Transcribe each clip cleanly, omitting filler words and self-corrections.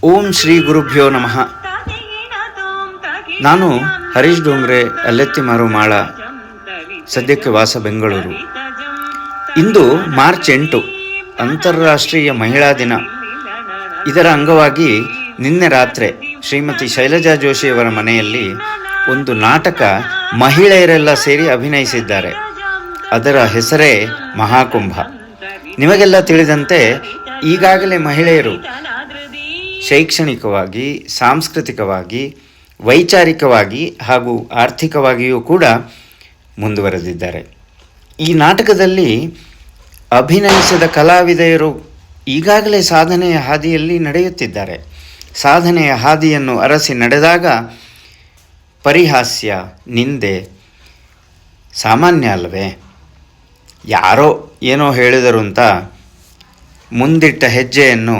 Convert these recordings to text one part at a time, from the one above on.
ಓಂ ಶ್ರೀ ಗುರುಭ್ಯೋ ನಮಃ. ನಾನು ಹರೀಶ್ ಡೋಂಗ್ರೆ, ಅಲ್ಲೆತ್ತಿಮಾರು ಮಾಳ, ಸದ್ಯಕ್ಕೆ ವಾಸ ಬೆಂಗಳೂರು. ಇಂದು ಮಾರ್ಚ್ 8 ಅಂತಾರಾಷ್ಟ್ರೀಯ ಮಹಿಳಾ ದಿನ. ಇದರ ಅಂಗವಾಗಿ ನಿನ್ನೆ ರಾತ್ರಿ ಶ್ರೀಮತಿ ಶೈಲಜಾ ಜೋಶಿಯವರ ಮನೆಯಲ್ಲಿ ಒಂದು ನಾಟಕ ಮಹಿಳೆಯರೆಲ್ಲ ಸೇರಿ ಅಭಿನಯಿಸಿದ್ದಾರೆ. ಅದರ ಹೆಸರೇ ಮಹಾಕುಂಭ. ನಿಮಗೆಲ್ಲ ತಿಳಿದಂತೆ ಈಗಾಗಲೇ ಮಹಿಳೆಯರು ಶೈಕ್ಷಣಿಕವಾಗಿ, ಸಾಂಸ್ಕೃತಿಕವಾಗಿ, ವೈಚಾರಿಕವಾಗಿ ಹಾಗೂ ಆರ್ಥಿಕವಾಗಿಯೂ ಕೂಡ ಮುಂದುವರೆದಿದ್ದಾರೆ. ಈ ನಾಟಕದಲ್ಲಿ ಅಭಿನಯಿಸಿದ ಕಲಾವಿದೆಯರು ಈಗಾಗಲೇ ಸಾಧನೆಯ ಹಾದಿಯಲ್ಲಿ ನಡೆಯುತ್ತಿದ್ದಾರೆ. ಸಾಧನೆಯ ಹಾದಿಯನ್ನು ಅರಸಿ ನಡೆದಾಗ ಪರಿಹಾಸ್ಯ, ನಿಂದೆ ಸಾಮಾನ್ಯ ಅಲ್ಲವೇ? ಯಾರೋ ಏನೋ ಹೇಳಿದರು ಅಂತ ಮುಂದಿಟ್ಟ ಹೆಜ್ಜೆಯನ್ನು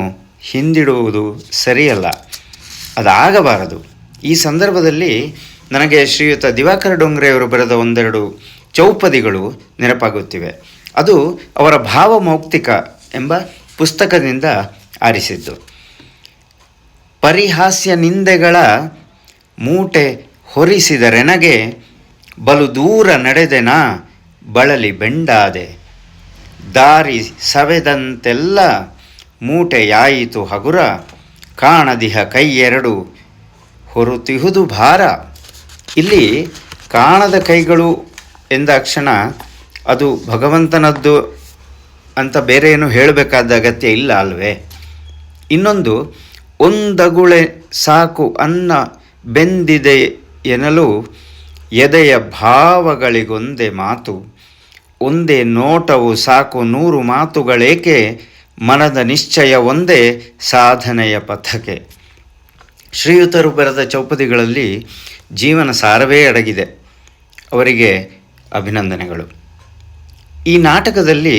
ಹಿಂದಿಡುವುದು ಸರಿಯಲ್ಲ, ಅದಾಗಬಾರದು. ಈ ಸಂದರ್ಭದಲ್ಲಿ ನನಗೆ ಶ್ರೀಯುತ ದಿವಾಕರ ಡೋಂಗ್ರೆಯವರು ಬರೆದ ಒಂದೆರಡು ಚೌಪದಿಗಳು ನೆನಪಾಗುತ್ತಿವೆ. ಅದು ಅವರ ಭಾವಮೌಕ್ತಿಕ ಎಂಬ ಪುಸ್ತಕದಿಂದ ಆರಿಸಿದ್ದು. ಪರಿಹಾಸ್ಯ ನಿಂದೆಗಳ ಮೂಟೆ ಹೊರಿಸಿದರೆನಗೆ ಬಲು ದೂರ ನಡೆದೆನ ಬಳಲಿ ಬೆಂಡಾದೆ, ದಾರಿ ಸವೆದಂತೆಲ್ಲ ಮೂಟೆಯಾಯಿತು ಹಗುರ, ಕಾಣದಿಹ ಕೈಯೆರಡು ಹೊರುತಿಹುದು ಭಾರ. ಇಲ್ಲಿ ಕಾಣದ ಕೈಗಳು ಎಂದಾಕ್ಷಣ ಅದು ಭಗವಂತನದ್ದು ಅಂತ ಬೇರೆ ಏನು ಹೇಳಬೇಕಾದ ಅಗತ್ಯ ಇಲ್ಲ ಅಲ್ವೇ? ಇನ್ನೊಂದು, ಒಂದಗುಳೆ ಸಾಕು ಅನ್ನ ಬೆಂದಿದೆ ಎನ್ನಲು ಎದೆಯ ಭಾವಗಳಿಗೊಂದೇ ಮಾತು, ಒಂದೇ ನೋಟವು ಸಾಕು 100 ಮಾತುಗಳೇಕೆ, ಮನದ ನಿಶ್ಚಯ ಒಂದೇ ಸಾಧನೆಯ ಪಥಕ್ಕೆ. ಶ್ರೀಯುತರು ಬರೆದ ಚೌಪದಿಗಳಲ್ಲಿ ಜೀವನ ಸಾರವೇ ಅಡಗಿದೆ. ಅವರಿಗೆ ಅಭಿನಂದನೆಗಳು. ಈ ನಾಟಕದಲ್ಲಿ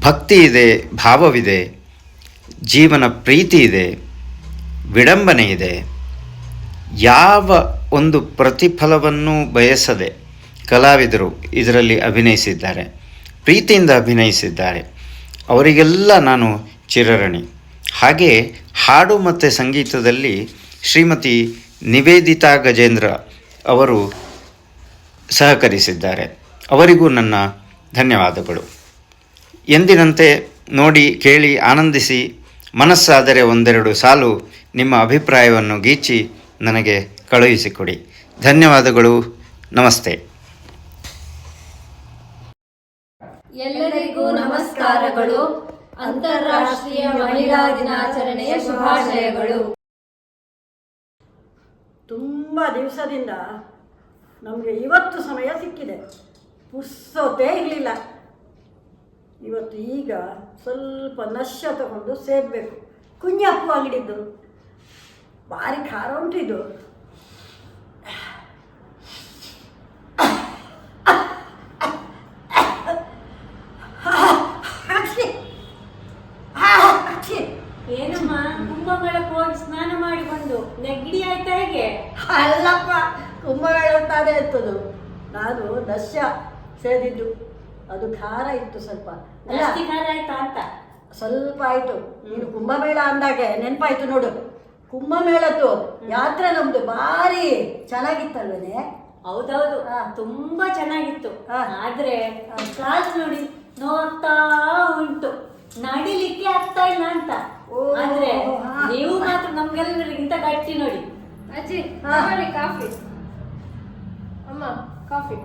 ಭಕ್ತಿ ಇದೆ, ಭಾವವಿದೆ, ಜೀವನ ಪ್ರೀತಿ ಇದೆ, ವಿಡಂಬನೆ ಇದೆ. ಯಾವ ಒಂದು ಪ್ರತಿಫಲವನ್ನು ಬಯಸದೆ ಕಲಾವಿದರು ಇದರಲ್ಲಿ ಅಭಿನಯಿಸಿದ್ದಾರೆ, ಪ್ರೀತಿಯಿಂದ ಅಭಿನಯಿಸಿದ್ದಾರೆ. ಅವರಿಗೆಲ್ಲ ನಾನು ಚಿರಋಣಿ. ಹಾಗೆ ಹಾಡು ಮತ್ತು ಸಂಗೀತದಲ್ಲಿ ಶ್ರೀಮತಿ ನಿವೇದಿತಾ ಗಜೇಂದ್ರ ಅವರು ಸಹಕರಿಸಿದ್ದಾರೆ. ಅವರಿಗೂ ನನ್ನ ಧನ್ಯವಾದಗಳು. ಎಂದಿನಂತೆ ನೋಡಿ, ಕೇಳಿ, ಆನಂದಿಸಿ, ಮನಸ್ಸಾದರೆ ಒಂದೆರಡು ಸಾಲು ನಿಮ್ಮ ಅಭಿಪ್ರಾಯವನ್ನು ಗೀಚಿ ನನಗೆ ಕಳುಹಿಸಿಕೊಡಿ. ಧನ್ಯವಾದಗಳು. ನಮಸ್ತೆ. ಎಲ್ಲರಿಗೂ ನಮಸ್ಕಾರಗಳು. ಅಂತಾರಾಷ್ಟ್ರೀಯ ಮಹಿಳಾ ದಿನಾಚರಣೆಯ ಶುಭಾಶಯಗಳು. ತುಂಬ ದಿವಸದಿಂದ ನಮಗೆ ಇವತ್ತು ಸಮಯ ಸಿಕ್ಕಿದೆ, ಪುರ್ಸೊತ್ತೇ ಇರಲಿಲ್ಲ. ಇವತ್ತು ಈಗ ಸ್ವಲ್ಪ ನಶ್ಯ ತಗೊಂಡು ಸೇರಬೇಕು. ಕುഞ്ഞಪ್ಪು ಅಂಗಡಿದ್ದು ಭಾರಿ ಖಾರ ಉಂಟು ಇದು. ಏನಮ್ಮ, ಕುಂಭಮೇಳಕ್ಕೆ ಹೋಗಿ ಸ್ನಾನ ಮಾಡಿ ಬಂದು ನೆಗಡಿ ಆಯ್ತಾ ಹೇಗೆ? ಅಲ್ಲಪ್ಪ, ಕುಂಭಮೇಳ ತಾನೇ ಇರ್ತದು. ನಾನು ನಶ್ಯ ಸೇದಿದ್ದು, ಅದು ಖಾರ ಇತ್ತು ಸ್ವಲ್ಪ. ಜಾಸ್ತಿ ಖಾರ ಆಯ್ತಾ ಅಂತ? ಸ್ವಲ್ಪ ಆಯಿತು. ನೀನು ಕುಂಭಮೇಳ ಅಂದಾಗೆ ನೆನಪಾಯ್ತು ನೋಡು. ಕುಂಭಮೇಳದ್ದು ಯಾತ್ರೆ ನಮ್ದು ಭಾರಿ ಚೆನ್ನಾಗಿತ್ತಲ್ವೇನೆ? ಹೌದೌದು, ತುಂಬಾ ಚೆನ್ನಾಗಿತ್ತು. ಆದ್ರೆ ಕಾಲು ನೋಡಿ ನೋವಾಗ್ತಾ ಉಂಟು, ನಡಿಲಿಕ್ಕೆ ಆಗ್ತಾ ಇಲ್ಲ ಅಂತ. ಆದ್ರೆ ನೀವು ಮಾತ್ರ ನಮ್ಗೆಲ್ಲರಿಗಿಂತ ಗಟ್ಟಿ ನೋಡಿ. ಅಜ್ಜಿ ಕಾಫಿ. ಅಮ್ಮ ಕಾಫಿ.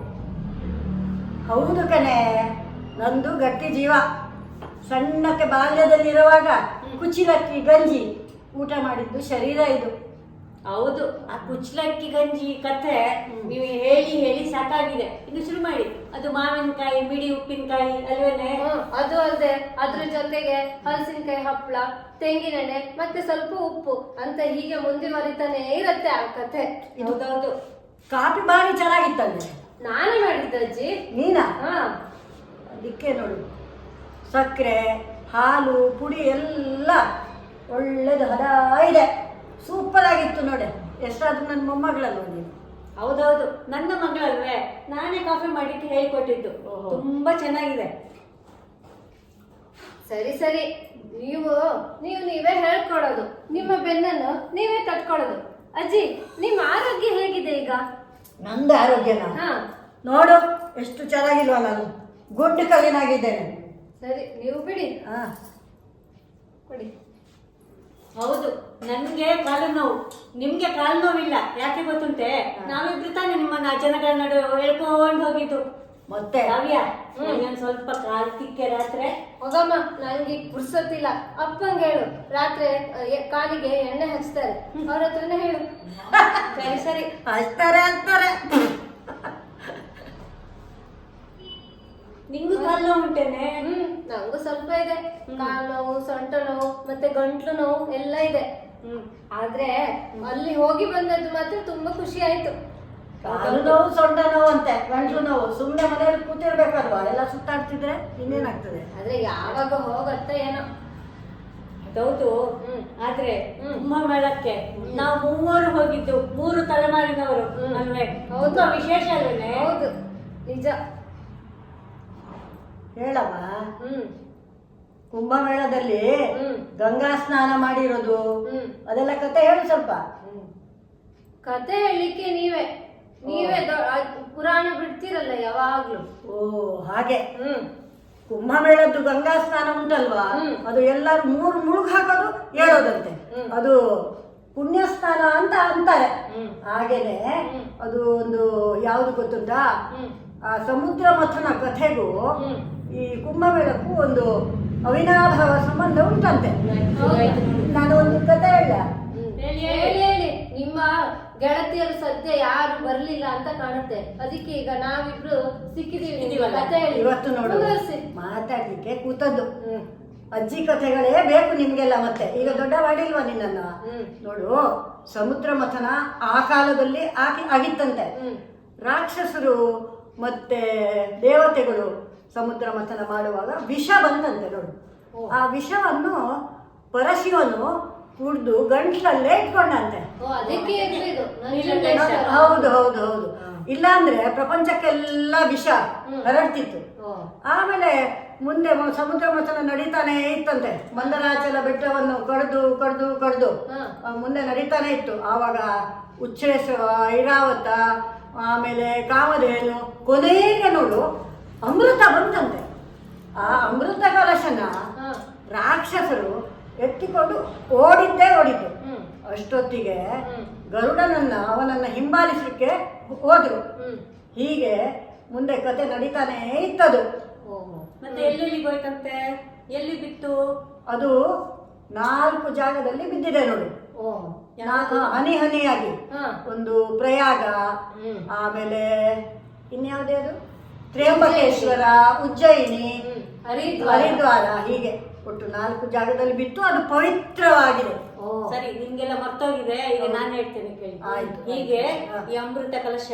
ಹೌದು ಕಣೆ, ನಂದು ಗಟ್ಟಿ ಜೀವ. ಸಣ್ಣಕ್ಕೆ ಬಾಲ್ಯದಲ್ಲಿರುವಾಗ ಕುಚಿಲಕ್ಕಿ ಗಂಜಿ ಊಟ ಮಾಡಿದ್ದು ಶರೀರ ಇದು. ಹೌದು, ಆ ಕುಚ್ಚಲಕ್ಕಿ ಗಂಜಿ ಕಥೆ ನೀವು ಹೇಳಿ ಹೇಳಿ ಸಾಕಾಗಿದೆ. ಇನ್ನು ಶುರು ಮಾಡಿ. ಅದು ಮಾವಿನಕಾಯಿ, ಮಿಡಿ ಉಪ್ಪಿನಕಾಯಿ ಅಲ್ವೇನೆ? ಅದು ಅಲ್ಲದೆ ಅದ್ರ ಜೊತೆಗೆ ಹಲಸಿನಕಾಯಿ ಹಪ್ಪಳ, ತೆಂಗಿನೆಣ್ಣೆ ಮತ್ತೆ ಸ್ವಲ್ಪ ಉಪ್ಪು ಅಂತ ಹೀಗೆ ಮುಂದುವರಿತಾನೆ ಇರತ್ತೆ ಆ ಕಥೆ. ಹೌದೌದು. ಕಾಫಿ ಭಾರಿ ಚೆನ್ನಾಗಿತ್ತಲ್ವೇ? ನಾನೇ ಮಾಡಿದ್ದೆ ಅಜ್ಜಿ. ನೀನಾ? ಅದಕ್ಕೆ ನೋಡು, ಸಕ್ಕರೆ, ಹಾಲು, ಪುಡಿ ಎಲ್ಲ ಒಳ್ಳೇದು ಹದ ಇದೆ. ಸೂಪರ್ ಆಗಿತ್ತು ನೋಡಿ. ಎಷ್ಟಾದ್ರೂ ನನ್ನ ಮೊಮ್ಮಗಳಲ್ಲ ನೀನು. ಹೌದೌದು, ನನ್ನ ಮಗಳಲ್ವೇ, ನಾನೇ ಕಾಫಿ ಮಾಡಿಕ್ಕೆ ಹೇಳ್ಕೊಟ್ಟಿದ್ದು. ತುಂಬಾ ಚೆನ್ನಾಗಿದೆ. ಸರಿ ಸರಿ, ನೀವು ನೀವೇ ಹೇಳ್ಕೊಡೋದು, ನಿಮ್ಮ ಬೆನ್ನನ್ನು ನೀವೇ ತಟ್ಕೊಳ್ಳೋದು. ಅಜ್ಜಿ, ನಿಮ್ಮ ಆರೋಗ್ಯ ಹೇಗಿದೆ ಈಗ? ನಂದು ಆರೋಗ್ಯನ ಹಾ ನೋಡು, ಎಷ್ಟು ಚೆನ್ನಾಗಿಲ್ವಾ ನಾನು, ಗುಡ್ಡ ಕಲ್ಲಿನಾಗಿದ್ದೇನೆ. ಸರಿ, ನೀವು ಬಿಡಿ. ಹಾ, ಕೊಡಿ. ಹೌದು, ನನ್ಗೆ ಕಾಲು ನೋವು, ನಿಮ್ಗೆ ಕಾಲು ನೋವಿಲ್ಲ. ಯಾಕೆ ಗೊತ್ತುಂಟೆ? ನಾವಿಬ್ರು ತಾನೇ ನಿಮ್ಮನ್ನ ಜನಗಳ ನಡುವೆ ಹೇಳ್ಕೊಂಡು ಹೋಗಿದ್ದು. ಮತ್ತೆ ಕಾವ್ಯ, ನಂಗೊಂದ್ ಸ್ವಲ್ಪ ಕಾಲ್ ತಿಕ್ಕೆ ರಾತ್ರಿ. ಹೋಗಮ್ಮ, ನಂಗೆ ಈಗ ಪುರ್ಸೊತ್ತಿಲ್ಲ. ಅಪ್ಪಂಗೆ ಹೇಳು, ರಾತ್ರಿ ಕಾಲಿಗೆ ಎಣ್ಣೆ ಹಚ್ತಾರೆ, ಅವ್ರ ಹತ್ರನೇ ಹೇಳು. ಸರಿ ಸರಿ. ಅಷ್ಟಾರೆ ಅಂತಾರೆ. ನಿಂಗೂ ಕಾಲು ನೋವು ಉಂಟೇನೆ? ನಂಗೂ ಸ್ವಲ್ಪ ಇದೆ. ಕಾಲು ನೋವು, ಸೊಂಟ ನೋವು, ಮತ್ತೆ ಗಂಟ್ಲು ನೋವು ಎಲ್ಲ ಇದೆ. ಆದ್ರೆ ಅಲ್ಲಿ ಹೋಗಿ ಬಂದದ್ದು ಮಾತ್ರ ತುಂಬಾ ಖುಷಿ ಆಯ್ತು. ಕಾಲು ನೋವು, ಸೊಂಟ ನೋವು ಅಂತೆ, ಗಂಟ್ಲು ನೋವು. ಸುಮ್ಮನೆ ಮನೆಯಲ್ಲಿ ಕೂತಿರ್ಬೇಕಲ್ವಾ, ಎಲ್ಲ ಸುತ್ತಾಡ್ತಿದ್ರೆ ಇನ್ನೇನಾಗ್ತದೆ? ಆದ್ರೆ ಯಾವಾಗ ಹೋಗತ್ತ ಏನೋ. ಹೌದು. ಆದ್ರೆ ಕುಂಭಮೇಳಕ್ಕೆ ನಾವು ಮೂವರು ಹೋಗಿದ್ದು, 3 ತಲೆಮಾರಿನವರು ಅಲ್ವೇ? ತುಂಬಾ ವಿಶೇಷ ಅಲ್ವೇನೆ? ಹೌದು, ನಿಜ. ಹೇಳಮ್ಮ, ಕುಂಭಮೇಳದಲ್ಲಿ ಗಂಗಾ ಸ್ನಾನ ಮಾಡಿರೋದು ಅದೆಲ್ಲ ಕತೆ ಹೇಳು ಸ್ವಲ್ಪ. ಕತೆ ಹೇಳಲಿಕ್ಕೆ ನೀವೇ ಪುರಾಣ ಬಿಡ್ತೀರಲ್ಲ ಯಾವಾಗ್ಲೂ. ಓ ಹಾಗೆ. ಕುಂಭಮೇಳದ್ದು ಗಂಗಾ ಸ್ನಾನ ಉಂಟಲ್ವಾ, ಅದು ಎಲ್ಲರೂ 3 ಮುಳುಗು ಹಾಕೋದು ಹೇಳೋದಂತೆ. ಅದು ಪುಣ್ಯ ಸ್ನಾನ ಅಂತ ಅಂತಾರೆ. ಹಾಗೇನೆ ಅದು ಒಂದು ಯಾವ್ದು ಗೊತ್ತುಂಟಾ, ಆ ಸಮುದ್ರ ಮಥನ ಕಥೆಗೂ ಈ ಕುಂಭಮೇಳಕ್ಕೂ ಒಂದು ಅವಿನಾಭಾವ ಸಂಬಂಧ ಉಂಟಂತೆ. ನಾನು ಒಂದು ಕತೆ ಹೇಳ. ಹೇಳಿ. ನಿಮ್ಮ ಗೆಳತಿಯರು ಸದ್ಯ ಯಾರು ಬರ್ಲಿಲ್ಲ ಅಂತ ಕಾಣುತ್ತೆ, ಅದಕ್ಕೆ ಈಗ ನಾವಿಬ್ರು ಸಿಕ್ಕಿದೀವಿ. ಕತೆ ಹೇಳಿ. ಇವತ್ತು ನೋಡು, ಮಾತಾಡ್ಲಿಕ್ಕೆ ಕೂತದ್ದು ಅಜ್ಜಿ ಕಥೆಗಳೇ ಬೇಕು ನಿಮ್ಗೆಲ್ಲ. ಮತ್ತೆ ಈಗ ದೊಡ್ಡವಾಡಿಲ್ವಾ ನಿನ್ನನ್ನ? ನೋಡು, ಸಮುದ್ರ ಮಥನ ಆ ಕಾಲದಲ್ಲಿ ಆಗಿತ್ತಂತೆ. ರಾಕ್ಷಸರು ಮತ್ತೆ ದೇವತೆಗಳು ಸಮುದ್ರ ಮಥನ ಮಾಡುವಾಗ ವಿಷ ಬಂದಂತೆ. ನೋಡು, ಆ ವಿಷವನ್ನು ಪರಶಿವನು ಕುಡ್ದು ಗಂಟ್ಲಲ್ಲೇ ಇಟ್ಕೊಂಡಂತೆ. ಹೌದು ಹೌದು ಹೌದು. ಇಲ್ಲಾಂದ್ರೆ ಪ್ರಪಂಚಕ್ಕೆಲ್ಲ ವಿಷ ಹರಡ್ತಿತ್ತು. ಆಮೇಲೆ ಮುಂದೆ ಸಮುದ್ರ ಮಥನ ನಡೀತಾನೆ ಇತ್ತಂತೆ. ಮಂದರಾಚಲ ಬೆಟ್ಟವನ್ನು ಕಡ್ದು ಮುಂದೆ ನಡೀತಾನೆ ಇತ್ತು. ಆವಾಗ ಉಚ್ಛ್ರೇಶ್ವ, ಐರಾವತ, ಆಮೇಲೆ ಕಾಮಧೇನು, ಕೊನೆಗೆ ನೋಡು ಅಮೃತ ಬಂತಂತೆ. ಆ ಅಮೃತ ಕಲಶನ ರಾಕ್ಷಸರು ಎತ್ತಿಕೊಂಡು ಓಡಿದ್ದು. ಅಷ್ಟೊತ್ತಿಗೆ ಅವನನ್ನ ಹಿಂಬಾಲಿಸಲಿಕ್ಕೆ ಹೋದ್ರು. ಹೀಗೆ ಮುಂದೆ ಕತೆ ನಡೀತಾನೆ ಇತ್ತದು. ಮತ್ತೆ ಎಲ್ಲೆಲ್ಲಿ ಹೋಯ್ತಂತೆ? ಎಲ್ಲಿ ಬಿತ್ತು? ಅದು 4 ಜಾಗದಲ್ಲಿ ಬಿದ್ದಿದೆ ನೋಡಿ, ಹನಿ ಹನಿಯಾಗಿ. ಒಂದು ಪ್ರಯಾಗ, ಆಮೇಲೆ ಇನ್ಯಾವುದೇ ಅದು ತ್ರ್ಯಂಬಕೇಶ್ವರ, ಉಜ್ಜಯಿನಿ, ಹರಿದ್ವಾರ, ಹೀಗೆ ಒಟ್ಟು 4 ಜಾಗದಲ್ಲಿ ಬಿತ್ತು. ಅದು ಪವಿತ್ರವಾಗಿದೆ. ಸರಿ, ನಿಮ್ಗೆಲ್ಲ ಮರ್ತೋಗಿದೆ. ಈಗ ನಾನು ಹೇಳ್ತೇನೆ ಕೇಳಿ. ಹೀಗೆ ಈ ಅಮೃತ ಕಲಶ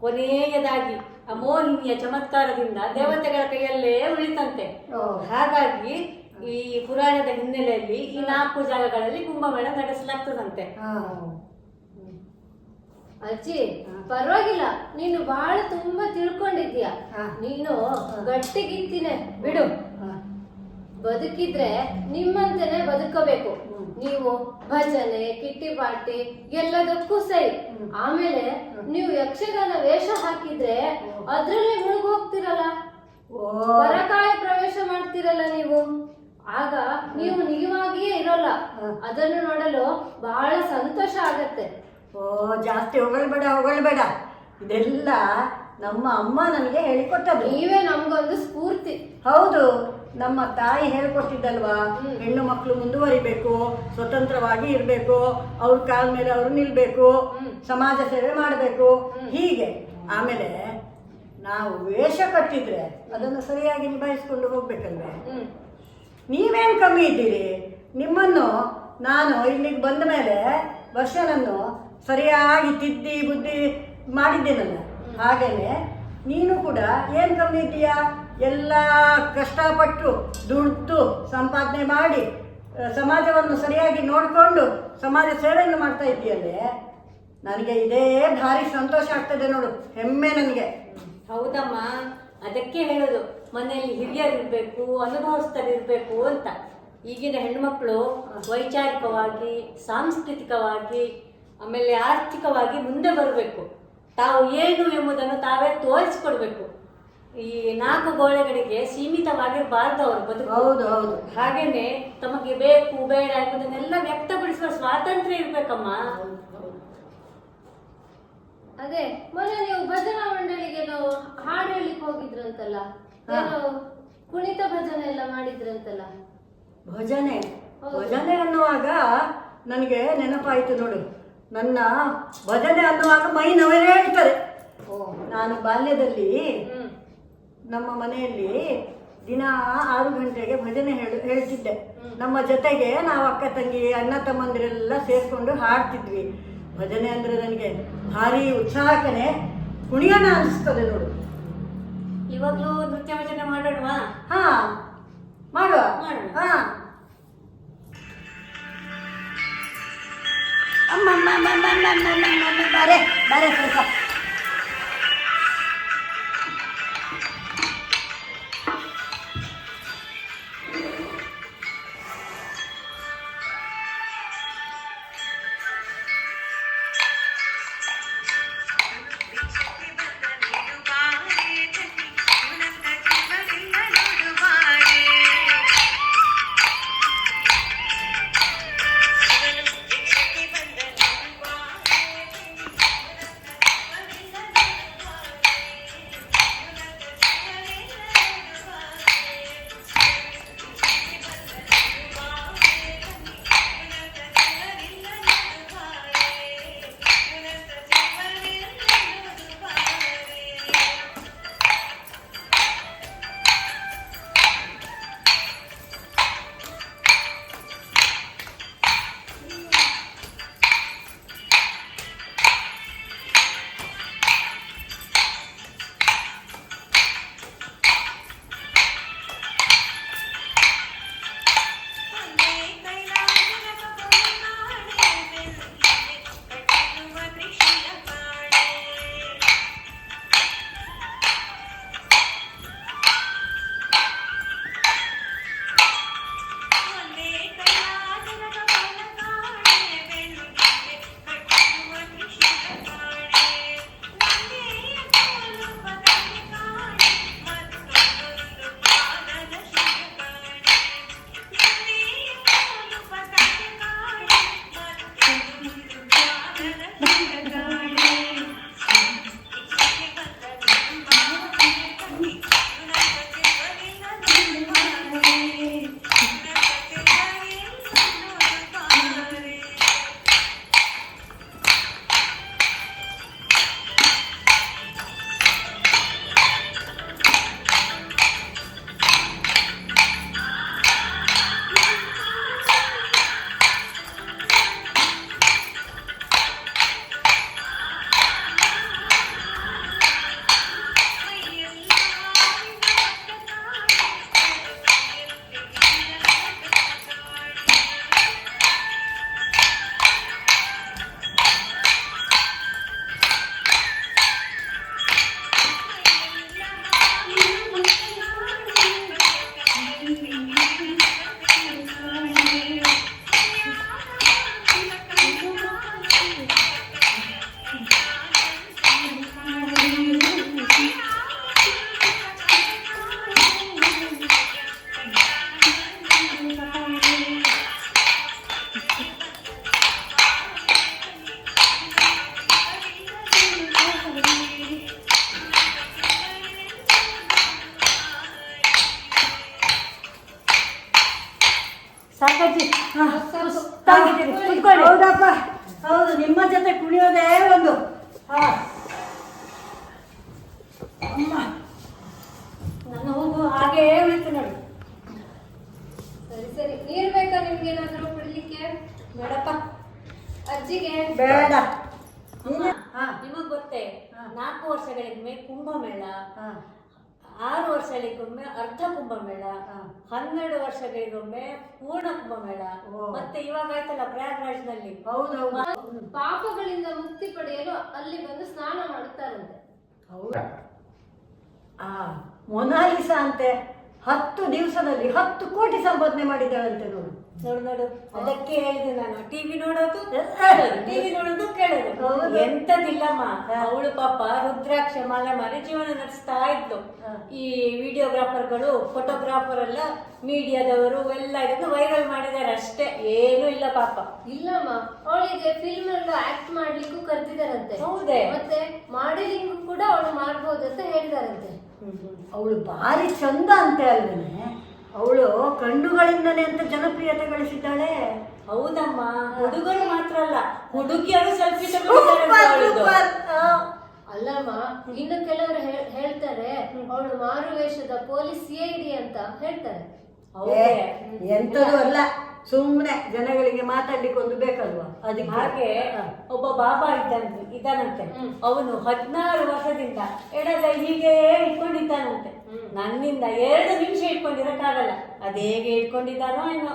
ಕೊನೆಯದಾಗಿ ಅಮೋಹಿನಿಯ ಚಮತ್ಕಾರದಿಂದ ದೇವತೆಗಳ ಕೈಯಲ್ಲೇ ಉಳಿತಂತೆ. ಹಾಗಾಗಿ ಈ ಪುರಾಣದ ಹಿನ್ನೆಲೆಯಲ್ಲಿ ಈ 4 ಜಾಗಗಳಲ್ಲಿ ಕುಂಭಮೇಳ ನಡೆಸಲಾಗ್ತದಂತೆ. ಅಜ್ಜಿ, ಪರವಾಗಿಲ್ಲ, ನೀನು ಬಹಳ ತುಂಬಾ ತಿಳ್ಕೊಂಡಿದ್ಯಾ. ನೀನು ಗಟ್ಟಿಗಿತ್ತಿನೇ ಬಿಡು. ಬದುಕಿದ್ರೆ ನಿಮ್ಮಂತೆನೆ ಬದುಕಬೇಕು. ನೀವು ಭಜನೆ, ಕಿಟ್ಟಿ ಪಾರ್ಟಿ ಎಲ್ಲದಕ್ಕೂ ಸೈ. ಆಮೇಲೆ ನೀವು ಯಕ್ಷಗಾನ ವೇಷ ಹಾಕಿದ್ರೆ ಅದ್ರಲ್ಲೇ ಮುಳುಗ್ ಹೋಗ್ತಿರಲ್ಲ, ಪರಕಾಯ ಪ್ರವೇಶ ಮಾಡ್ತಿರಲ್ಲ ನೀವು. ಆಗ ನೀವು ನೀವಾಗಿಯೇ ಇರೋಲ್ಲ. ಅದನ್ನು ನೋಡಲು ಬಹಳ ಸಂತೋಷ ಆಗತ್ತೆ. ಜಾಸ್ತಿ ಹೊಗಳ್ಬೇಡ. ಇದೆಲ್ಲ ನಮ್ಮ ಅಮ್ಮ ನನಗೆ ಹೇಳಿಕೊಟ್ಟದ್ದು. ನೀವೇ ನಮ್ಗೊಂದು ಸ್ಫೂರ್ತಿ. ಹೌದು, ನಮ್ಮ ತಾಯಿ ಹೇಳ್ಕೊಟ್ಟಿದ್ದಲ್ವಾ, ಹೆಣ್ಣು ಮಕ್ಕಳು ಮುಂದುವರಿಬೇಕು, ಸ್ವತಂತ್ರವಾಗಿ ಇರಬೇಕು, ಅವ್ರ ಕಾಲ ಮೇಲೆ ಅವರು ನಿಲ್ಬೇಕು, ಸಮಾಜ ಸೇವೆ ಮಾಡಬೇಕು, ಹೀಗೆ. ಆಮೇಲೆ ನಾವು ವೇಷ ಕಟ್ಟಿದ್ರೆ ಅದನ್ನು ಸರಿಯಾಗಿ ನಿಭಾಯಿಸ್ಕೊಂಡು ಹೋಗ್ಬೇಕಲ್ವೇ. ನೀವೇನು ಕಮ್ಮಿ ಇದ್ದೀರಿ? ನಿಮ್ಮನ್ನು ನಾನು ಇಲ್ಲಿಗೆ ಬಂದ ಮೇಲೆ ವರ್ಷನನ್ನು ಸರಿಯಾಗಿ ತಿದ್ದಿ ಬುದ್ಧಿ ಮಾಡಿದ್ದೇನಲ್ಲ, ಹಾಗೇನೆ ನೀನು ಕೂಡ ಏನು ಕಮ್ಮಿ ಇದ್ದೀಯಾ? ಎಲ್ಲ ಕಷ್ಟಪಟ್ಟು ದುಡ್ದು ಸಂಪಾದನೆ ಮಾಡಿ ಸಮಾಜವನ್ನು ಸರಿಯಾಗಿ ನೋಡಿಕೊಂಡು ಸಮಾಜ ಸೇವೆಯನ್ನು ಮಾಡ್ತಾ ಇದ್ದೀಯಲ್ಲೇ. ನನಗೆ ಇದೇ ಭಾರಿ ಸಂತೋಷ ಆಗ್ತದೆ ನೋಡು, ಹೆಮ್ಮೆ ನನಗೆ. ಹೌದಮ್ಮ, ಅದಕ್ಕೆ ಹೇಳೋದು ಮನೆಯಲ್ಲಿ ಹಿರಿಯರಿರ್ಬೇಕು, ಅನುಭವಸ್ಥರಿರ್ಬೇಕು ಅಂತ. ಈಗಿನ ಹೆಣ್ಮಕ್ಳು ವೈಚಾರಿಕವಾಗಿ, ಸಾಂಸ್ಕೃತಿಕವಾಗಿ, ಆಮೇಲೆ ಆರ್ಥಿಕವಾಗಿ ಮುಂದೆ ಬರಬೇಕು. ತಾವು ಏನು ಎಂಬುದನ್ನು ತಾವೇ ತೋರಿಸಿಕೊಡ್ಬೇಕು. ಈ 4 ಗೋಡೆಗಳಿಗೆ ಸೀಮಿತವಾಗಿರಬಾರ್ದು ಅವರು ಬದುಕು. ಹೌದು ಹೌದು. ಹಾಗೇನೆ ತಮಗೆ ಬೇಕು ಬೇಡ ಎಂಬುದನ್ನೆಲ್ಲ ವ್ಯಕ್ತಪಡಿಸುವ ಸ್ವಾತಂತ್ರ್ಯ ಇರ್ಬೇಕಮ್ಮ. ಅದೇ ಮೊನ್ನೆ ನೀವು ಭಜನಾ ಮಂಡಳಿಗೆ ನಾವು ಹಾಡು ಹೇಳಿಕ್ ಹೋಗಿದ್ರಂತಲ್ಲ, ಏನೋ ಕುಣಿತ ಭಜನೆ ಎಲ್ಲ ಮಾಡಿದ್ರಂತಲ್ಲ. ಭಜನೆ ಭಜನೆ ಅನ್ನುವಾಗ ನನಗೆ ನೆನಪಾಯಿತು ನೋಡು. ನನ್ನ ಭಜನೆ ಅನ್ನುವಾಗ ಮೈ ನವರೇ ಹೇಳ್ತಾರೆ. ನಾನು ಬಾಲ್ಯದಲ್ಲಿ ನಮ್ಮ ಮನೆಯಲ್ಲಿ ದಿನ 6 ಗಂಟೆಗೆ ಭಜನೆ ಹೇಳ್ತಿದ್ದೆ. ನಮ್ಮ ಜೊತೆಗೆ ನಾವು ಅಕ್ಕ ತಂಗಿ ಅಣ್ಣ ತಮ್ಮಂದಿರೆಲ್ಲ ಸೇರ್ಕೊಂಡು ಹಾಡ್ತಿದ್ವಿ. ಭಜನೆ ಅಂದ್ರೆ ನನಗೆ ಭಾರಿ ಉತ್ಸಾಹಕನೇ, ಕುಣಿಯೋಣ ಅನಿಸ್ತದೆ ನೋಡು. ಇವಾಗ್ಲೂ ನೃತ್ಯ ಭಜನೆ ಮಾಡೋಣವಾ? ಹಾ ಮಾಡುವ. ಹಾ ಅಮ್ಮ ಬಾರೆ ಬಾರೆ ಸ್ವಲ್ಪ. ಸಾಕಾಜಿ ಹೌದಪ್ಪ, ಹೌದು. ನಿಮ್ಮ ಜೊತೆ ಕುಣಿಯೋದೇ ಒಂದು. ಹಾ ಅಮ್ಮ ನನ್ನ ಹೋಗು ಹಾಗೇ ಉಳಿತು ನೋಡಿ. ಸರಿ ಸರಿ, ನೀರ್ ಬೇಕಾ ನಿಮ್ಗೆ ಏನಾದ್ರು ಕುಡಿಲಿಕ್ಕೆ? ಬೇಡಪ್ಪ. ಅಜ್ಜಿಗೆ ಬೇಡ. ನಿಮಗ್ ಗೊತ್ತೇ, 4 ವರ್ಷಗಳಿಗೊಮ್ಮೆ ಕುಂಭಮೇಳ, ಹಾ 6 ವರ್ಷಗಳಿಗೊಮ್ಮೆ ಅರ್ಧ ಕುಂಭಮೇಳ, 12 ವರ್ಷಗಳಿಗೊಮ್ಮೆ ಪೂರ್ಣ ಕುಂಭಮೇಳ, ಮತ್ತೆ ಇವಾಗ ಆಯ್ತಲ್ಲ ಪ್ರಯಾಗ್ರಾಜ್ ನಲ್ಲಿ. ಹೌದೌದು. ಪಾಪಗಳಿಂದ ಮುಕ್ತಿ ಪಡೆಯಲು ಅಲ್ಲಿ ಬಂದು ಸ್ನಾನ ಮಾಡುತ್ತಾರಂತೆ. ಹೌದಾ? ಮೊನಾಲಿಸಾ ಅಂತೆ. 10 ದಿವಸದಲ್ಲಿ 10 ಕೋಟಿ ಸಂಪಾದನೆ ಮಾಡಿದ್ದಾಳಂತೆ ನೋಡು. ನೋಡು ನೋಡು, ಅದಕ್ಕೆ ಹೇಳಿದೆ ನಾನು, ಟಿವಿ ನೋಡೋದು ಕೇಳೋದು ಎಂತದಿಲ್ಲಮ್ಮ. ಅವಳು ಪಾಪ ರುದ್ರಾಕ್ಷ ಮಾಲೆ ಮಾರಿ ಜೀವನ ನಡೆಸ್ತಾ ಇದ್ಲು. ಈ ವಿಡಿಯೋಗ್ರಾಫರ್ಗಳು, ಫೋಟೋಗ್ರಾಫರ್ ಎಲ್ಲ, ಮೀಡಿಯಾದವರು ಎಲ್ಲ ಇದನ್ನು ವೈರಲ್ ಮಾಡಿದ್ದಾರೆ ಅಷ್ಟೇ, ಏನೂ ಇಲ್ಲ ಪಾಪ. ಇಲ್ಲಮ್ಮ, ಅವಳಿಗೆ ಫಿಲ್ಮ್ ಅಲ್ಲೂ ಆಕ್ಟ್ ಮಾಡ್ಲಿಕ್ಕೂ ಕರ್ತಿದಾರಂತೆ. ಹೌದೇ? ಮತ್ತೆ ಮಾಡೆಲಿಂಗ್ ಕೂಡ ಅವಳು ಮಾಡ್ಬೋದಂತ ಹೇಳಿದಾರಂತೆ. ಅವಳು ಭಾರಿ ಚಂದ ಅಂತೆ ಅಲ್ವೇನೆ. ಅವಳು ಕಣ್ಣುಗಳಿಂದನೇ ಅಂತ ಜನಪ್ರಿಯತೆ ಗಳಿಸಿದ್ದಾಳೆ. ಹೌದಮ್ಮ, ಹುಡುಗರು ಮಾತ್ರ ಅಲ್ಲ, ಹುಡುಗಿಯರು ಸೆಲ್ಫಿ ತಗೊಂಡಿದ್ದಾರೆ. ಅಲ್ಲಮ್ಮ, ಇನ್ನು ಕೆಲವರು ಹೇಳ್ತಾರೆ ಅವಳು ಮಾರು ವೇಷದ ಪೊಲೀಸ್ CID ಅಂತ ಹೇಳ್ತಾರೆ. ಎಂತದು ಅಲ್ಲ, ಸುಮ್ಮನೆ ಜನಗಳಿಗೆ ಮಾತಾಡ್ಲಿಕ್ಕೆ ಒಂದು ಬೇಕಲ್ವಾ ಅದಕ್ಕೆ. ಹಾಗೆ ಒಬ್ಬ ಬಾಬಾ ಇದ್ದಾನಂತೆ, ಅವನು 16 ವರ್ಷದಿಂದ ಎಡಗೈ ಹೀಗೆ ಇಟ್ಕೊಂಡಿದ್ದಾನಂತೆ. ನನ್ನಿಂದ 2 ನಿಮಿಷ ಇಟ್ಕೊಂಡಿರಕ್ಕಾಗಲ್ಲ, ಅದೇಗೆ ಇಟ್ಕೊಂಡಿದ್ದಾನೋ ಏನೋ.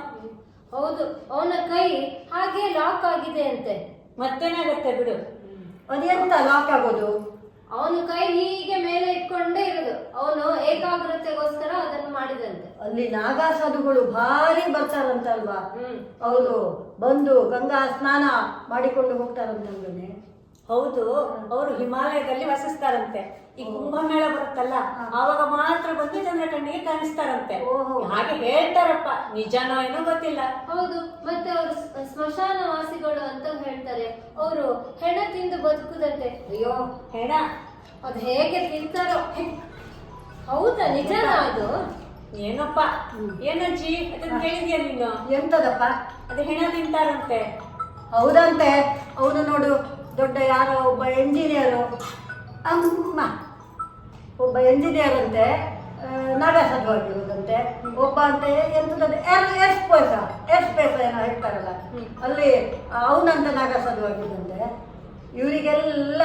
ಹೌದು, ಅವನ ಕೈ ಹಾಗೆ ಲಾಕ್ ಆಗಿದೆ ಅಂತೆ. ಮತ್ತೇನಾಗತ್ತೆ ಬಿಡು. ಅದೆಂತ ಲಾಕ್ ಆಗೋದು? ಅವನು ಕೈ ಹೀಗೆ ಮೇಲೆ ಇಟ್ಕೊಂಡೇ ಇರೋದು. ಅವನು ಏಕಾಗ್ರತೆಗೋಸ್ಕರ ಅದನ್ನು ಮಾಡಿದಂತೆ. ಅಲ್ಲಿ ನಾಗಾ ಸಾಧುಗಳು ಭಾರಿ ಬರ್ತಾರಂತಲ್ವಾ, ಅವರು ಬಂದು ಗಂಗಾ ಸ್ನಾನ ಮಾಡಿಕೊಂಡು ಹೋಗ್ತಾರಂತಲ್ವೇ? ಹೌದು, ಅವರು ಹಿಮಾಲಯದಲ್ಲಿ ವಾಸಿಸ್ತಾರಂತೆ. ಈ ಕುಂಭಮೇಳ ಬರುತ್ತಲ್ಲ, ಆವಾಗ ಮಾತ್ರ ಬಂದು ಜನರ ಕಣ್ಣಿಗೆ ಕಾಣಿಸ್ತಾರಂತೆ. ಹಾಗೆ ಹೇಳ್ತಾರಪ್ಪ, ನಿಜನೋ ಏನೋ ಗೊತ್ತಿಲ್ಲ. ಹೌದು, ಮತ್ತೆ ಅವರು ಸ್ಮಶಾನ ವಾಸಿಗಳು ಅಂತ ಹೇಳ್ತಾರೆ. ಅವರು ಹೆಣ ತಿಂದು ಬದುಕುದಂತೆ. ಅಯ್ಯೋ, ಹೆಣ ಅದು ಹೇಗೆ ತಿಂತಾರೋ. ಹೌದಾ, ನಿಜನಾ ಅದು? ಏನಪ್ಪ, ಏನಜ್ಜಿ ಅದನ್ನ ಕೇಳಿದ್ಯಾ ನೀನು? ಎಂತದಪ್ಪ? ಅದು ಹೆಣ ತಿಂತಾರಂತೆ. ಹೌದಂತೆ. ಅವನು ನೋಡು, ದೊಡ್ಡ ಯಾರೋ ಒಬ್ಬ ಎಂಜಿನಿಯರು, ಅಮ್ಮ ಒಬ್ಬ ಎಂಜಿನಿಯರ್ ಅಂತೆ, ನಾಗಾಸಾಧುವಾಗಿರುವುದಂತೆ. ಒಬ್ಬ ಅಂತೆ ಎಂತದ್ದು ಏರ್ಸ್ಪೇಸ್ ಏನೋ ಹೇಳ್ತಾರಲ್ಲ, ಅಲ್ಲಿ ಅವನಂತ ನಾಗಾಸಾಧುವಾಗಿದ್ದಂತೆ. ಇವರಿಗೆಲ್ಲ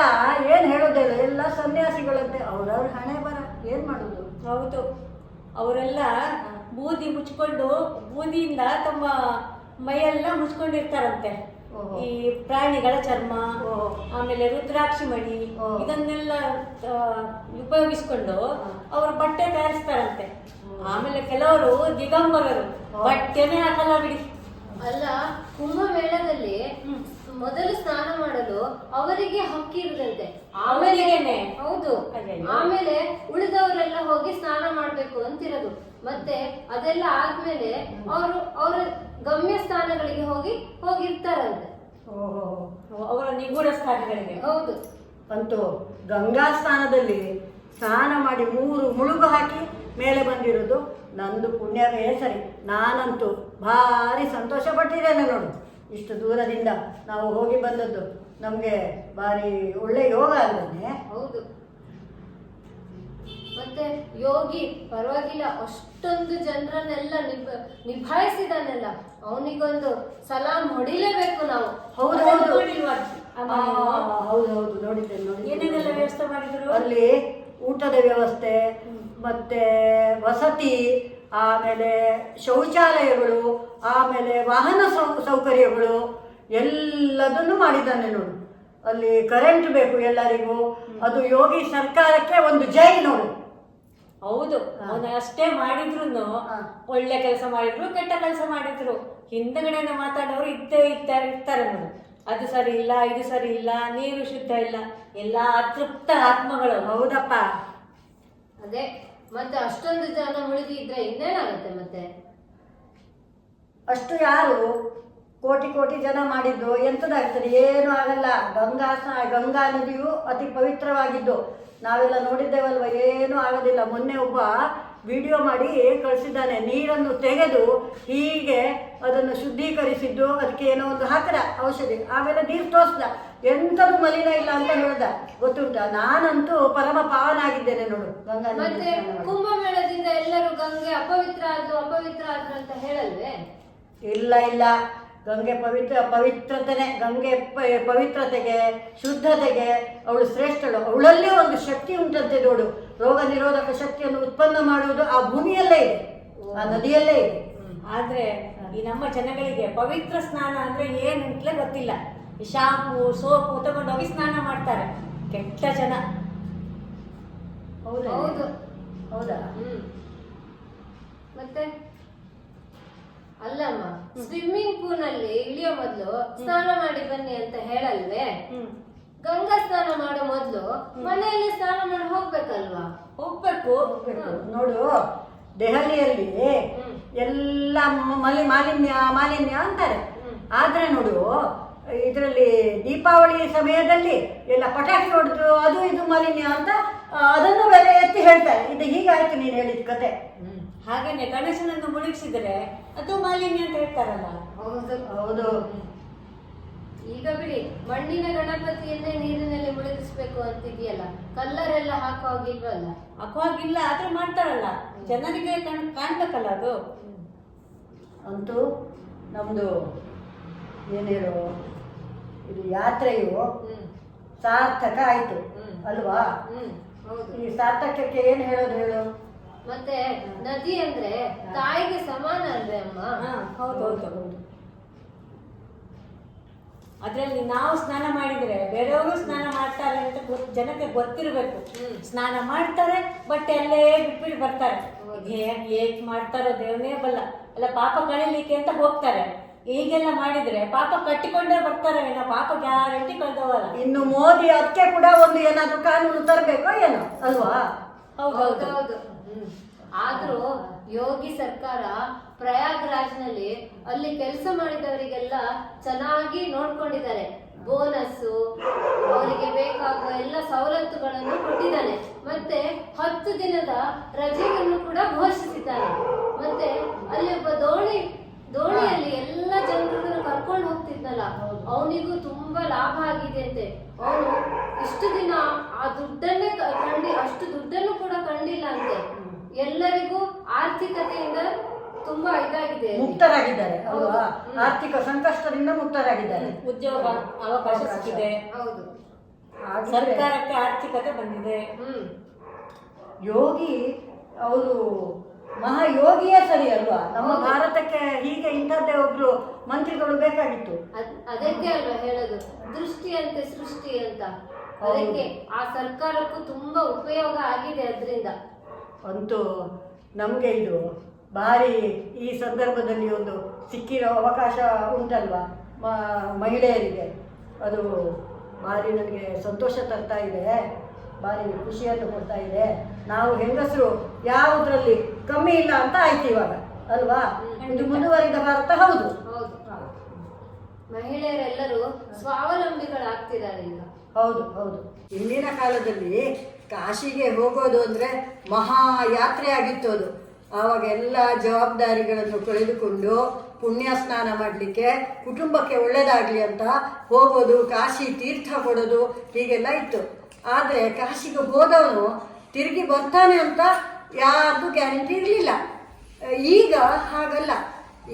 ಏನು ಹೇಳೋದಿಲ್ಲ, ಎಲ್ಲ ಸನ್ಯಾಸಿಗಳಂತೆ. ಅವ್ರವ್ರ ಹಣೆ ಬರ, ಏನು ಮಾಡೋದು? ಹೌದು, ಅವರೆಲ್ಲ ಬೂದಿ ಮುಚ್ಕೊಂಡು, ಬೂದಿಯಿಂದ ತಮ್ಮ ಮೈಯೆಲ್ಲ ಮುಚ್ಕೊಂಡಿರ್ತಾರಂತೆ. ಈ ಪ್ರಾಣಿಗಳ ಚರ್ಮ, ಆಮೇಲೆ ರುದ್ರಾಕ್ಷಿ ಮಣಿ, ಇದನ್ನೆಲ್ಲ ಉಪಯೋಗಿಸ್ಕೊಂಡು ಅವರು ಬಟ್ಟೆ ತಯಾರಿಸ್ತಾರಂತೆ. ಆಮೇಲೆ ಕೆಲವರು ದಿಗಂಬರರು, ಬಟ್ಟೆನೇ ಹಾಕಲ್ಲ ಬಿಡಿ. ಅಲ್ಲ, ಕುಂಭಮೇಳದಲ್ಲಿ ಮೊದಲು ಸ್ನಾನ ಮಾಡಲು ಅವರಿಗೆ ಹಕ್ಕಿರುದಂತೆ. ಅವರಿಗೇನೆ? ಹೌದು. ಆಮೇಲೆ ಉಳಿದವರೆಲ್ಲ ಹೋಗಿ ಸ್ನಾನ ಮಾಡ್ಬೇಕು ಅಂತಿರೋದು. ಮತ್ತೆ ಅದೆಲ್ಲ ಆದ್ಮೇಲೆ ಅವರ ಗಮ್ಯ ಸ್ಥಾನಗಳಿಗೆ ಹೋಗಿರ್ತಾರಂತೆ. ಅವರ ನಿಗೂಢ ಸ್ಥಾನಗಳಿಗೆ. ಹೌದು. ಅಂತೂ ಗಂಗಾ ಸ್ನಾನದಲ್ಲಿ ಸ್ನಾನ ಮಾಡಿ 3 ಮುಳುಗು ಹಾಕಿ ಮೇಲೆ ಬಂದಿರೋದು ನಂದು ಪುಣ್ಯವೇ ಸರಿ. ನಾನಂತೂ ಭಾರಿ ಸಂತೋಷ ಪಟ್ಟಿದ್ದೇನೆ ನೋಡು. ಇಷ್ಟು ದೂರದಿಂದ ನಾವು ಹೋಗಿ ಬಂದದ್ದು ನಮಗೆ ಭಾರಿ ಒಳ್ಳೆ ಯೋಗ ಅಲ್ಲೇ. ಹೌದು. ಮತ್ತೆ ಯೋಗಿ ಪರವಾಗಿಲ್ಲ, ಅಷ್ಟೊಂದು ಜನರನ್ನೆಲ್ಲ ನಿಭಾಯಿಸಿದಾನೆಲ್ಲ. ಅವನಿಗೊಂದು ಸಲಾಂ ಹೊಡಿಲೇಬೇಕು ನಾವು. ಹೌದು ಹೌದು ಹೌದು ನೋಡಿದ್ದೇನೆ. ಏನೇನೆಲ್ಲ ವ್ಯವಸ್ಥೆ ಮಾಡಿದ್ರು ಅಲ್ಲಿ? ಊಟದ ವ್ಯವಸ್ಥೆ, ಮತ್ತೆ ವಸತಿ, ಆಮೇಲೆ ಶೌಚಾಲಯಗಳು, ಆಮೇಲೆ ವಾಹನ ಸೌಕರ್ಯಗಳು ಎಲ್ಲದನ್ನು ಮಾಡಿದ್ದಾನೆ ನೋಡು. ಅಲ್ಲಿ ಕರೆಂಟ್ ಬೇಕು ಎಲ್ಲರಿಗೂ. ಅದು ಯೋಗಿ ಸರ್ಕಾರಕ್ಕೆ ಒಂದು ಜೈ ನೋಡು. ಹೌದು, ಅವನು ಅಷ್ಟೇ ಮಾಡಿದ್ರು ಒಳ್ಳೆ ಕೆಲಸ ಮಾಡಿದ್ರು, ಕೆಟ್ಟ ಕೆಲಸ ಮಾಡಿದ್ರು, ಹಿಂದಗಡೆನ ಮಾತಾಡೋರು ಇರ್ತಾರೆ ನೋಡು. ಅದು ಸರಿ ಇಲ್ಲ, ಇದು ಸರಿ ಇಲ್ಲ, ನೀರು ಶುದ್ಧ ಇಲ್ಲ, ಎಲ್ಲ ಅತೃಪ್ತ ಆತ್ಮಗಳು. ಹೌದಪ್ಪ. ಅದೇ, ಮತ್ತೆ ಅಷ್ಟೊಂದು ಜನ ಉಳಿದಿದ್ರೆ ಇನ್ನೇನಾಗುತ್ತೆ? ಮತ್ತೆ ಅಷ್ಟು ಯಾರು ಕೋಟಿ ಜನ ಮಾಡಿದ್ದು ಎಂಥದಾಗ್ತದೆ? ಏನೂ ಆಗಲ್ಲ. ಗಂಗಾ ನದಿಯು ಅತಿ ಪವಿತ್ರವಾಗಿದ್ದು ನಾವೆಲ್ಲ ನೋಡಿದ್ದೇವಲ್ವ, ಏನೂ ಆಗೋದಿಲ್ಲ. ಮೊನ್ನೆ ಒಬ್ಬ ವಿಡಿಯೋ ಮಾಡಿ ಕಳಿಸಿದ್ದಾನೆ. ನೀರನ್ನು ತೆಗೆದು ಹೀಗೆ ಅದನ್ನು ಶುದ್ಧೀಕರಿಸಿದ್ದು, ಅದಕ್ಕೆ ಏನೋ ಒಂದು ಹಾಕಿದ ಔಷಧಿ, ಆಮೇಲೆ ನೀರು ತೋರಿಸ್ದ, ಎಂಥದ್ದು ಮಲಿನ ಇಲ್ಲ ಅಂತ ಹೇಳ್ದ. ಗೊತ್ತುಂಟಾ? ನಾನಂತೂ ಪರಮ ಪಾವನಾಗಿದ್ದೇನೆ ನೋಡು ಗಂಗಾ ನದಿ. ಮತ್ತೆ ಕುಂಭಮೇಳದಿಂದ ಎಲ್ಲರೂ ಗಂಗೆ ಅಪವಿತ್ರ ಆದ್ರು ಅಂತ ಹೇಳಲ್ವೇ? ಇಲ್ಲ, ಗಂಗೆ ಪವಿತ್ರತೆನೆ. ಗಂಗೆ ಪವಿತ್ರತೆಗೆ, ಶುದ್ಧತೆಗೆ ಅವಳು ಶ್ರೇಷ್ಠಳು. ಅವಳಲ್ಲೇ ಒಂದು ಶಕ್ತಿ ಉಂಟಂತೆ ನೋಡು. ರೋಗ ನಿರೋಧಕ ಶಕ್ತಿಯನ್ನು ಉತ್ಪನ್ನ ಮಾಡುವುದು ಆ ಭೂಮಿಯಲ್ಲೇ ಇದೆ, ಆ ನದಿಯಲ್ಲೇ ಇದೆ. ಆದ್ರೆ ಈ ನಮ್ಮ ಜನಗಳಿಗೆ ಪವಿತ್ರ ಸ್ನಾನ ಅಂದ್ರೆ ಏನಂತಲೇ ಗೊತ್ತಿಲ್ಲ. ಈ ಶಾಂಪು ಸೋಪು ತಗೊಂಡೋಗಿ ಸ್ನಾನ ಮಾಡ್ತಾರೆ, ಕೆಟ್ಟ ಜನ. ಹೌದಾ? ಮತ್ತೆ ಅಲ್ಲಮ್ಮ, ಸ್ವಿಮ್ಮಿಂಗ್ ಪೂಲ್ ನಲ್ಲಿ ಇಳಿಯೋ ಮೊದ್ಲು ಸ್ನಾನ ಮಾಡಿ ಬನ್ನಿ ಅಂತ ಹೇಳಲ್ವೇ? ಗಂಗಾ ಸ್ನಾನ ಮಾಡೋ ಮೊದ್ಲು ಮನೆಯಲ್ಲಿ ಸ್ನಾನ ಮಾಡಿ ಹೋಗ್ಬೇಕಲ್ವಾ? ಹೋಗ್ಬೇಕು. ನೋಡು, ದೆಹಲಿಯಲ್ಲಿ ಎಲ್ಲ ಮಾಲಿನ್ಯ ಮಾಲಿನ್ಯ ಅಂತಾರೆ. ಆದ್ರೆ ನೋಡು, ಇದರಲ್ಲಿ ದೀಪಾವಳಿ ಸಮಯದಲ್ಲಿ ಎಲ್ಲ ಪಟಾಕಿ ಹೊಡೆದು ಅದು ಇದು ಮಾಲಿನ್ಯ ಅಂತ ಅದನ್ನು ಬೇರೆ ಎತ್ತಿ ಹೇಳ್ತಾರೆ. ಇದು ಹೀಗಾಯ್ತು ನೀನು ಹೇಳಿದ ಕತೆ. ಹಾಗೇನೆ ಗಣೇಶನನ್ನು ಮುಳುಗಿಸಿದ್ರೆ ಅದು ಮಾಲಿನ್ಯ ಅಂತ ಹೇಳ್ತಾರಲ್ಲ. ಹೌದು ಹೌದು. ಈಗ ಬಿಡಿ, ಮಣ್ಣಿನ ಗಣಪತಿಯನ್ನೇ ನೀರಿನಲ್ಲಿ ಮುಳುಗಿಸ್ಬೇಕು ಅಂತಿದೆಯಲ್ಲ, ಕಲ್ಲರ್ ಎಲ್ಲ ಹಾಕುವಾಗಿಲ್ವಲ್ಲ? ಹಾಕುವಾಗಿಲ್ಲ, ಆದ್ರೆ ಮಾಡ್ತಾರಲ್ಲ, ಜನರಿಗೆ ಕಾಣ್ಬೇಕಲ್ಲ ಅದು. ಅಂತೂ ನಮ್ದು ಏನೇನು ಇದು ಯಾತ್ರೆಯು ಸಾರ್ಥಕ ಆಯ್ತು ಅಲ್ವಾ? ಹೌದು. ಈ ಸಾರ್ಥಕಕ್ಕೆ ಏನು ಹೇಳೋದು ಹೇಳು? ಮತ್ತೆ ನದಿ ಅಂದ್ರೆ ತಾಯಿಗೆ ಸಮಾನ ಅಲ್ವೇ ಅಮ್ಮ? ಹೌದು. ಅದ್ರಲ್ಲಿ ನಾವು ಸ್ನಾನ ಮಾಡಿದ್ರೆ ಬೇರೆಯವರು ಸ್ನಾನ ಮಾಡ್ತಾರೆ ಅಂತ ಜನಕ್ಕೆ ಗೊತ್ತಿರಬೇಕು. ಸ್ನಾನ ಮಾಡ್ತಾರೆ, ಬಟ್ಟೆ ಅಲ್ಲೇ ಬಿಟ್ಬಿಟ್ಟು ಬರ್ತಾರೆ. ಹೇಗ್ ಮಾಡ್ತಾರೋ ದೇವನೇ ಬಲ್ಲ. ಅಲ್ಲ, ಪಾಪ ಕಳೀಲಿಕ್ಕೆ ಅಂತ ಹೋಗ್ತಾರೆ. ಈಗೆಲ್ಲ ಮಾಡಿದ್ರೆ ಪಾಪ ಕಟ್ಟಿಕೊಂಡೇ ಬರ್ತಾರೆ, ಪಾಪ ಗ್ಯಾರಂಟಿ ಕಳೆದವಲ್ಲ. ಇನ್ನು ಮೋದಿ ಅದಕ್ಕೆ ಕೂಡ ಒಂದು ಏನಾದ್ರು ಕಾನೂನು ತರಬೇಕೋ ಏನೋ ಅಲ್ವಾ? ಹೌದೌದು. ಆದ್ರೂ ಯೋಗಿ ಸರ್ಕಾರ ಪ್ರಯಾಗ್ರಾಜ್ನಲ್ಲಿ ಅಲ್ಲಿ ಕೆಲಸ ಮಾಡಿದವರಿಗೆಲ್ಲ ಚೆನ್ನಾಗಿ ನೋಡ್ಕೊಂಡಿದ್ದಾರೆ. ಬೋನಸ್ಸು, ಅವರಿಗೆ ಬೇಕಾಗುವ ಎಲ್ಲ ಸವಲತ್ತುಗಳನ್ನು ಕೊಟ್ಟಿದ್ದಾನೆ. ಮತ್ತೆ 10 ದಿನದ ರಜೆಯನ್ನು ಕೂಡ ಘೋಷಿಸಿದ್ದಾನೆ. ಮತ್ತೆ ಅಲ್ಲಿ ಒಬ್ಬ ದೋಣಿಯಲ್ಲಿ ಎಲ್ಲ ಜನರನ್ನು ಕರ್ಕೊಂಡು ಹೋಗ್ತಿದ್ನಲ್ಲ, ಅವನಿಗೂ ತುಂಬಾ ಲಾಭ ಆಗಿದೆ ಅಂತೆ. ಅವನು ಇಷ್ಟು ದಿನ ಆ ದುಡ್ಡನ್ನೇ ಅಷ್ಟು ದುಡ್ಡನ್ನು ಕೂಡ ಕಂಡಿಲ್ಲ ಅಂತೆ. ಎಲ್ಲರಿಗೂ ಆರ್ಥಿಕತೆಯಿಂದ ತುಂಬಾ ಇದಾಗಿದೆ, ಮುಕ್ತರಾಗಿದ್ದಾರೆ ಅಲ್ವಾ? ಆರ್ಥಿಕ ಸಂಕಷ್ಟದಿಂದ ಮುಕ್ತರಾಗಿದ್ದಾರೆ. ಉದ್ಯೋಗ ಅವಕಾಶ ಸಿಕ್ಕಿದೆ. ಹೌದು, ಸರ್ಕಾರಕ್ಕೆ ಆರ್ಥಿಕತೆ ಬಂದಿದೆ. ಯೋಗಿ ಅವರು ಮಹಾಯೋಗಿಯೇ ಸರಿ ಅಲ್ವಾ? ನಮ್ಮ ಭಾರತಕ್ಕೆ ಹೀಗೆ ಇಂಥದ್ದೇ ಒಬ್ರು ಮಂತ್ರಿಗಳು ಬೇಕಾಗಿತ್ತು. ಅದಕ್ಕೆ ಅಲ್ವಾ ಹೇಳೋದು ದೃಷ್ಟಿ ಅಂತೆ ಸೃಷ್ಟಿ ಅಂತ. ಅದಕ್ಕೆ ಆ ಸರ್ಕಾರಕ್ಕೂ ತುಂಬಾ ಉಪಯೋಗ ಆಗಿದೆ ಅದರಿಂದ. ಅಂತೂ ನಮಗೆ ಇದು ಭಾರಿ ಈ ಸಂದರ್ಭದಲ್ಲಿ ಒಂದು ಸಿಕ್ಕಿರೋ ಅವಕಾಶ ಉಂಟಲ್ವಾ ಮಹಿಳೆಯರಿಗೆ, ಅದು ಭಾರಿ ನನಗೆ ಸಂತೋಷ ತರ್ತಾ ಇದೆ, ಭಾರಿ ಖುಷಿಯನ್ನು ಕೊಡ್ತಾ ಇದೆ. ನಾವು ಹೆಂಗಸರು ಯಾವುದರಲ್ಲಿ ಕಮ್ಮಿ ಇಲ್ಲ ಅಂತ ಆಯ್ತು ಇವಾಗ ಅಲ್ವಾ? ಇದು ಮುಂದುವರಿದ ಭಾರತ. ಹೌದು, ಮಹಿಳೆಯರೆಲ್ಲರೂ ಸ್ವಾವಲಂಬಿಗಳಾಗ್ತಿದ್ದಾರೆ ಈಗ. ಹೌದು. ಇಂದಿನ ಕಾಲದಲ್ಲಿ ಕಾಶಿಗೆ ಹೋಗೋದು ಅಂದರೆ ಮಹಾ ಯಾತ್ರೆ ಆಗಿತ್ತು ಅದು. ಆವಾಗ ಎಲ್ಲ ಜವಾಬ್ದಾರಿಗಳನ್ನು ಕಳೆದುಕೊಂಡು ಪುಣ್ಯ ಸ್ನಾನ ಮಾಡಲಿಕ್ಕೆ, ಕುಟುಂಬಕ್ಕೆ ಒಳ್ಳೆಯದಾಗಲಿ ಅಂತ ಹೋಗೋದು, ಕಾಶಿ ತೀರ್ಥ ಕೊಡೋದು, ಹೀಗೆಲ್ಲ ಇತ್ತು. ಆದರೆ ಕಾಶಿಗೆ ಹೋದವನು ತಿರುಗಿ ಬರ್ತಾನೆ ಅಂತ ಯಾರ್ದು ಗ್ಯಾರಂಟಿ ಇರಲಿಲ್ಲ. ಈಗ ಹಾಗಲ್ಲ.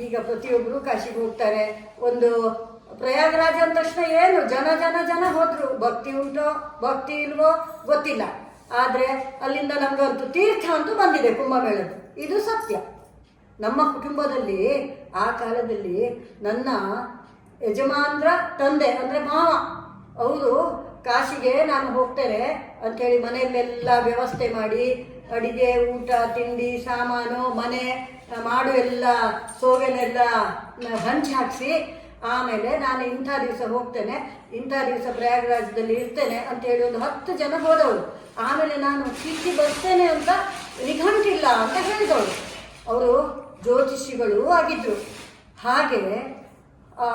ಈಗ ಪ್ರತಿಯೊಬ್ಬರು ಕಾಶಿಗೆ ಹೋಗ್ತಾರೆ. ಒಂದು ಪ್ರಯಾಗರಾಜ್ ಅಂದ ತಕ್ಷಣ ಏನು ಜನ ಹೋದ್ರು. ಭಕ್ತಿ ಉಂಟೋ ಭಕ್ತಿ ಇಲ್ವೋ ಗೊತ್ತಿಲ್ಲ. ಆದರೆ ಅಲ್ಲಿಂದ ನಮಗಂತೂ ತೀರ್ಥ ಅಂತೂ ಬಂದಿದೆ ಕುಂಭಮೇಳದ್ದು. ಇದು ಸತ್ಯ. ನಮ್ಮ ಕುಟುಂಬದಲ್ಲಿ ಆ ಕಾಲದಲ್ಲಿ ನನ್ನ ಯಜಮಾನ್ರ ತಂದೆ ಅಂದರೆ ಮಾವ ಅವರು ಕಾಶಿಗೆ ನಾನು ಹೋಗ್ತೇನೆ ಅಂಥೇಳಿ ಮನೆಯಲ್ಲೆಲ್ಲ ವ್ಯವಸ್ಥೆ ಮಾಡಿ, ಅಡಿಗೆ, ಊಟ, ತಿಂಡಿ, ಸಾಮಾನು, ಮನೆ ಮಾಡು ಎಲ್ಲ ಸೋಗೆನೆಲ್ಲ ಹಂಚಿ ಹಾಕಿಸಿ, ಆಮೇಲೆ ನಾನು ಇಂಥ ದಿವಸ ಹೋಗ್ತೇನೆ, ಇಂಥ ದಿವಸ ಪ್ರಯಾಗರಾಜದಲ್ಲಿ ಇರ್ತೇನೆ ಅಂತೇಳಿ ಒಂದು 10 ಜನ ಹೋದವಳು. ಆಮೇಲೆ ನಾನು ತಿರುಗಿ ಬರ್ತೇನೆ ಅಂತ ನಿಘಂಟಿಲ್ಲ ಅಂತ ಹೇಳಿದವಳು. ಅವರು ಜ್ಯೋತಿಷಿಗಳು ಆಗಿದ್ದರು. ಹಾಗೆ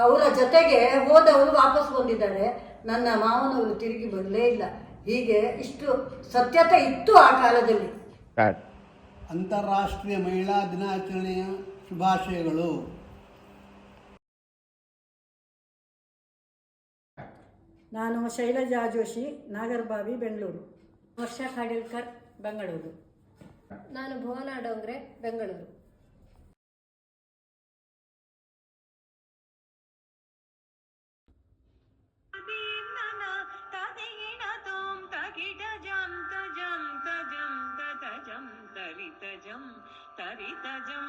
ಅವರ ಜೊತೆಗೆ ಹೋದವರು ವಾಪಸ್ ಬಂದಿದ್ದಾರೆ. ನನ್ನ ಮಾವನವರು ತಿರುಗಿ ಬರಲೇ ಇಲ್ಲ. ಹೀಗೆ ಇಷ್ಟು ಸತ್ಯತೆ ಇತ್ತು ಆ ಕಾಲದಲ್ಲಿ. ಅಂತಾರಾಷ್ಟ್ರೀಯ ಮಹಿಳಾ ದಿನಾಚರಣೆಯ ಶುಭಾಶಯಗಳು. ನಾನು ಶೈಲಜಾ ಜೋಶಿ, ನಾಗರಬಾವಿ, ಬೆಂಗಳೂರು. ವರ್ಷಾ ಖಾಡಿಲ್ಕರ್, ಬೆಂಗಳೂರು. ನಾನು ಭುವನ ಡೋಂಗ್ರೆ, ಬೆಂಗಳೂರು. ತರಿತಜಂ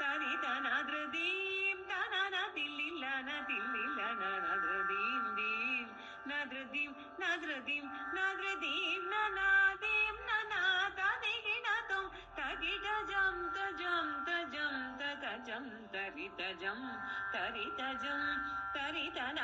ತರಿತನಾದ್ರದೀಂ ತನನ ತಿಲ್ಲಿಲ್ಲನ ತಿಲ್ಲಿಲ್ಲನ ನಾದ್ರದೀಂ ದೀಂ ನಾದ್ರದೀಂ ನಾದ್ರದೀಂ ನಾದ್ರದೀಂ ನನಾದೀಂ ನನಾದೀಂ ತಗಿಡ ಜಂ ತಜಂ ತಜ ತರಿತಜಂ ತರಿತನ